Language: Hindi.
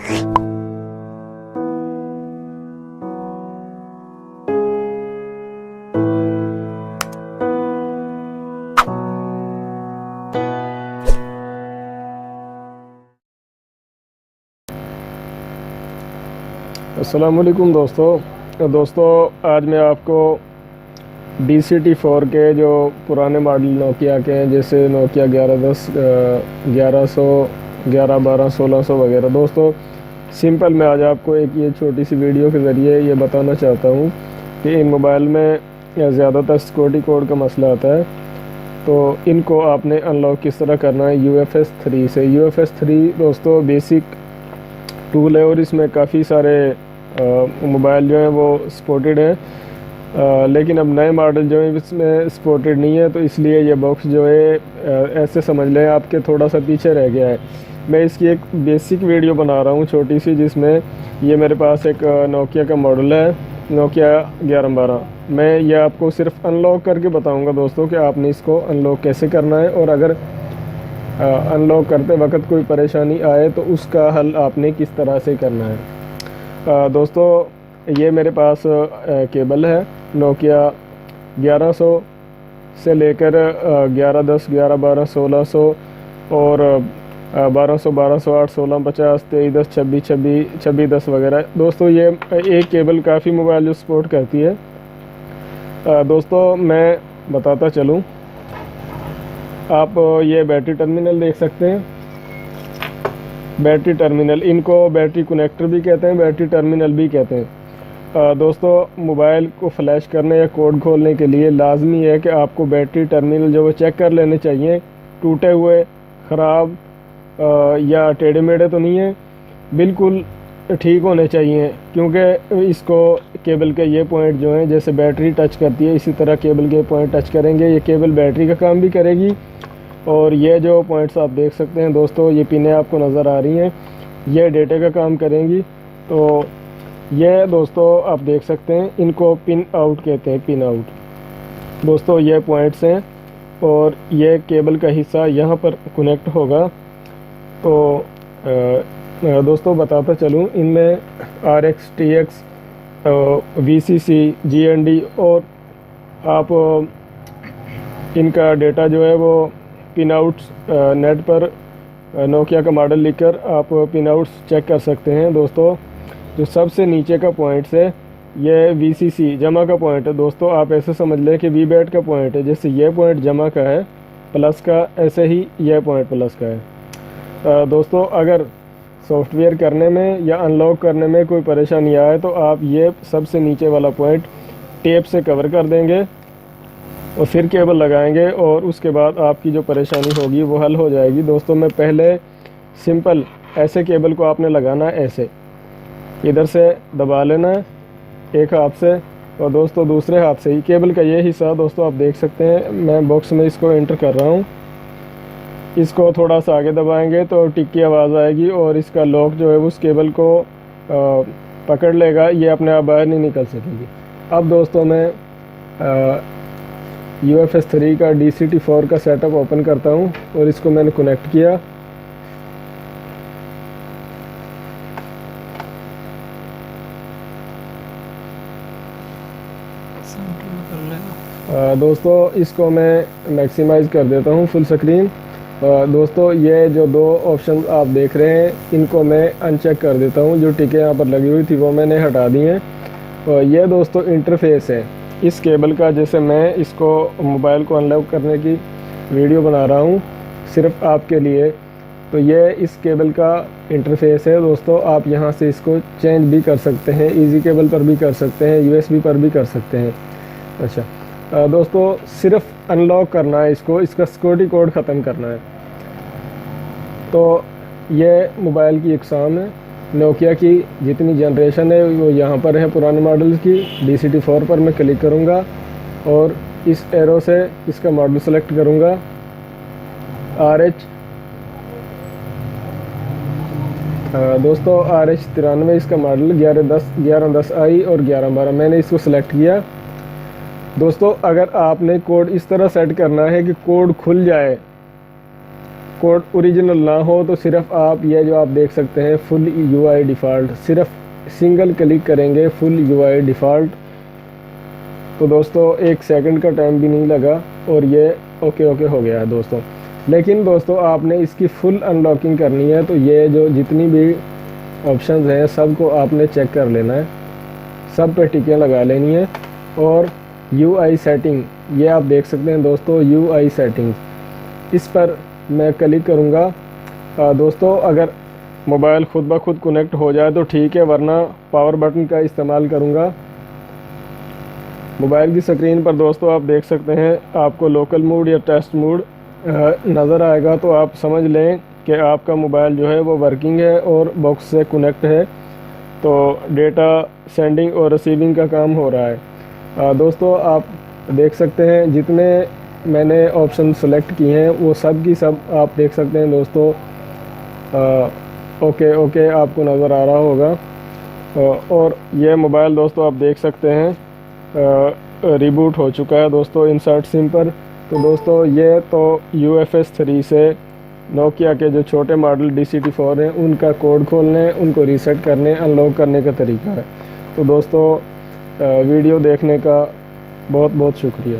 अस्सलामुअलैकुम दोस्तों, आज मैं आपको DCT-4 के जो पुराने मॉडल नोकिया के हैं, जैसे नोकिया 1110, 1100, 1112, 1600 वगैरह। दोस्तों सिंपल मैं आज आपको एक ये छोटी सी वीडियो के ज़रिए ये बताना चाहता हूँ कि इन मोबाइल में ज़्यादातर सिक्योरिटी कोड का मसला आता है, तो इनको आपने अनलॉक किस तरह करना है UFS 3 से। UFS 3 दोस्तों बेसिक टूल है और इसमें काफ़ी सारे मोबाइल जो हैं वो सपोर्टेड है, लेकिन अब नए मॉडल जो है इसमें सपोर्टेड नहीं है, तो इसलिए ये बॉक्स जो है ऐसे समझ लें आपके थोड़ा सा पीछे रह गया है। मैं इसकी एक बेसिक वीडियो बना रहा हूँ छोटी सी, जिसमें ये मेरे पास एक नोकिया का मॉडल है, नोकिया 1112। मैं ये आपको सिर्फ अनलॉक करके बताऊँगा दोस्तों कि आपने इसको अनलॉक कैसे करना है, और अगर अनलॉक करते वक्त कोई परेशानी आए तो उसका हल आपने किस तरह से करना है। दोस्तों ये मेरे पास केबल है नोकिया 1100 से लेकर 1110, 1112, 1600 और 1200, 1208, 1650, 2310, 2610, 2610 वगैरह। दोस्तों ये एक केबल काफ़ी मोबाइल जो सपोर्ट करती है। दोस्तों मैं बताता चलूँ, आप ये बैटरी टर्मिनल देख सकते हैं। बैटरी टर्मिनल, इनको बैटरी कनेक्टर भी कहते हैं, बैटरी टर्मिनल भी कहते हैं। दोस्तों मोबाइल को फ्लैश करने या कोड खोलने के लिए लाजमी है कि आपको बैटरी टर्मिनल जो वो चेक कर लेने चाहिए, टूटे हुए, ख़राब या टेढ़े मेढ़े तो नहीं है, बिल्कुल ठीक होने चाहिए। क्योंकि इसको केबल के ये पॉइंट जो हैं, जैसे बैटरी टच करती है इसी तरह केबल के पॉइंट टच करेंगे। ये केबल बैटरी का काम भी करेगी, और ये जो पॉइंट्स आप देख सकते हैं दोस्तों, ये पिनें आपको नज़र आ रही हैं, ये डेटे का काम करेंगी। तो ये दोस्तों आप देख सकते हैं, इनको पिन आउट कहते हैं, पिन आउट। दोस्तों ये पॉइंट्स हैं और ये केबल का हिस्सा यहाँ पर कनेक्ट होगा। तो दोस्तों बताता चलूँ, इनमें RX, TX, VCC, GND और आप इनका डेटा जो है वो पिन आउट्स नेट पर नोकिया का मॉडल लिखकर आप पिन आउट्स चेक कर सकते हैं। दोस्तों जो सबसे नीचे का पॉइंट्स है ये VCC जमा का पॉइंट है। दोस्तों आप ऐसे समझ लें कि VBAT का पॉइंट है, जैसे ये पॉइंट जमा का है प्लस का, ऐसे ही ये पॉइंट प्लस का है। दोस्तों अगर सॉफ्टवेयर करने में या अनलॉक करने में कोई परेशानी आए तो आप ये सबसे नीचे वाला पॉइंट टेप से कवर कर देंगे और फिर केबल लगाएंगे, और उसके बाद आपकी जो परेशानी होगी वो हल हो जाएगी। दोस्तों मैं पहले सिंपल ऐसे केबल को आपने लगाना है, ऐसे इधर से दबा लेना है एक हाथ से, और दोस्तों दूसरे हाथ से ही केबल का ये हिस्सा दोस्तों आप देख सकते हैं, मैं बॉक्स में इसको एंटर कर रहा हूँ। इसको थोड़ा सा आगे दबाएंगे तो टिक की आवाज़ आएगी और इसका लॉक जो है उस केबल को पकड़ लेगा, ये अपने आप बाहर नहीं निकल सकेगी। अब दोस्तों मैं UFS 3 का DCT-4 का सेटअप ओपन करता हूँ और इसको मैंने कनेक्ट किया। दोस्तों इसको मैं मैक्सिमाइज़ कर देता हूँ फुल स्क्रीन। दोस्तों ये जो दो ऑप्शन आप देख रहे हैं इनको मैं अनचेक कर देता हूँ, जो टिकें यहाँ पर लगी हुई थी वो मैंने हटा दी हैं। और ये दोस्तों इंटरफेस है इस केबल का, जैसे मैं इसको मोबाइल को अनलॉक करने की वीडियो बना रहा हूँ सिर्फ आपके लिए, तो ये इस केबल का इंटरफेस है। दोस्तों आप यहाँ से इसको चेंज भी कर सकते हैं, इजी केबल पर भी कर सकते हैं, USB पर भी कर सकते हैं। अच्छा दोस्तों सिर्फ अनलॉक करना है इसको, इसका सिक्योरिटी कोड ख़त्म करना है। तो ये मोबाइल की इकसाम है, नोकिया की जितनी जनरेशन है वो यहाँ पर है पुराने मॉडल की। DCT-4 पर मैं क्लिक करूँगा और इस एरो से इसका मॉडल सेलेक्ट करूँगा, RH दोस्तों RH 93 इसका मॉडल, 1110, 1110i और 1112 मैंने इसको सेलेक्ट किया। दोस्तों अगर आपने कोड इस तरह सेट करना है कि कोड खुल जाए कोड ओरिजिनल ना हो तो सिर्फ आप ये जो आप देख सकते हैं फुल यूआई डिफ़ॉल्ट, सिर्फ सिंगल क्लिक करेंगे फुल यूआई डिफ़ॉल्ट, तो दोस्तों 1 सेकंड का टाइम भी नहीं लगा और ये ओके हो गया है दोस्तों। लेकिन दोस्तों आपने इसकी फुल अनलॉकिंग करनी है, तो ये जो जितनी भी ऑप्शंस हैं सबको आपने चेक कर लेना है, सब पे टिकियाँ लगा लेनी है। और यूआई सेटिंग, ये आप देख सकते हैं दोस्तों यूआई सेटिंग्स, इस पर मैं क्लिक करूँगा। दोस्तों अगर मोबाइल खुद ब खुद कनेक्ट हो जाए तो ठीक है, वरना पावर बटन का इस्तेमाल करूँगा। मोबाइल की स्क्रीन पर दोस्तों आप देख सकते हैं आपको लोकल मोड या टेस्ट मोड नज़र आएगा, तो आप समझ लें कि आपका मोबाइल जो है वो वर्किंग है और बॉक्स से कनेक्ट है, तो डेटा सेंडिंग और रिसीविंग का काम हो रहा है। दोस्तों आप देख सकते हैं जितने मैंने ऑप्शन सेलेक्ट किए हैं वो सब की सब आप देख सकते हैं दोस्तों। ओके आपको नज़र आ रहा होगा। और ये मोबाइल दोस्तों आप देख सकते हैं रिबूट हो चुका है दोस्तों इंसर्ट सिम पर। तो दोस्तों ये तो UFS 3 से नोकिया के जो छोटे मॉडल DCT-4 हैं उनका कोड खोलने, उनको रीसेट करने, अनलॉक करने का तरीका है। तो दोस्तों वीडियो देखने का बहुत बहुत शुक्रिया।